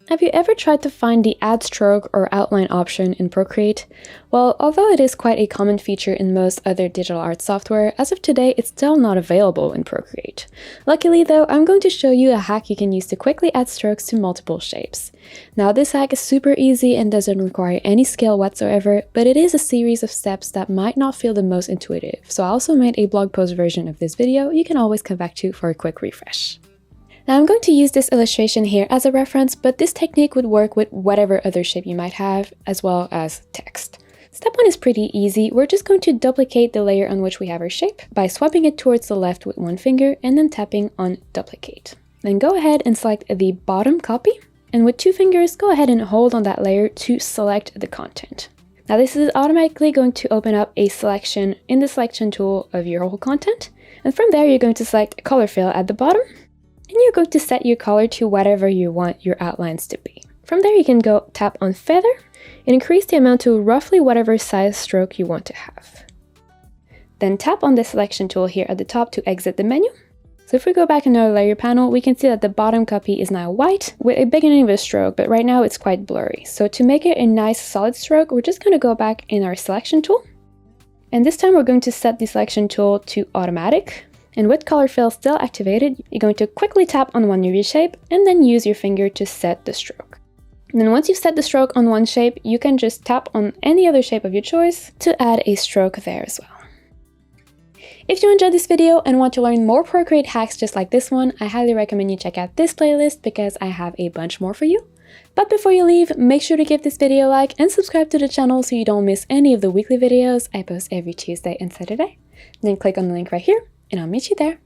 Have you ever tried to find the add stroke or outline option in Procreate? Well, although it is quite a common feature in most other digital art software, as of today it's still not available in Procreate. Luckily though, I'm going to show you a hack you can use to quickly add strokes to multiple shapes. Now this hack is super easy and doesn't require any skill whatsoever, but it is a series of steps that might not feel the most intuitive, so I also made a blog post version of this video you can always come back to for a quick refresh. Now I'm going to use this illustration here as a reference, but this technique would work with whatever other shape you might have, as well as text. Step 1 is pretty easy. We're just going to duplicate the layer on which we have our shape by swiping it towards the left with one finger and then tapping on duplicate. Then go ahead and select the bottom copy, and with two fingers go ahead and hold on that layer to select the content. Now this is automatically going to open up a selection in the selection tool of your whole content, and from there you're going to select color fill at the bottom. And you're going to set your color to whatever you want your outlines to be. From there you can go tap on feather and increase the amount to roughly whatever size stroke you want to have. Then tap on the selection tool here at the top to exit the menu. So if we go back in our layer panel, we can see that the bottom copy is now white with a beginning of a stroke, but right now it's quite blurry. So to make it a nice solid stroke, we're just going to go back in our selection tool. And this time we're going to set the selection tool to automatic. And with color fill still activated, you're going to quickly tap on one UV shape and then use your finger to set the stroke. And then once you've set the stroke on one shape, you can just tap on any other shape of your choice to add a stroke there as well. If you enjoyed this video and want to learn more Procreate hacks just like this one, I highly recommend you check out this playlist because I have a bunch more for you. But before you leave, make sure to give this video a like and subscribe to the channel so you don't miss any of the weekly videos I post every Tuesday and Saturday. Then click on the link right here, and I'll meet you there.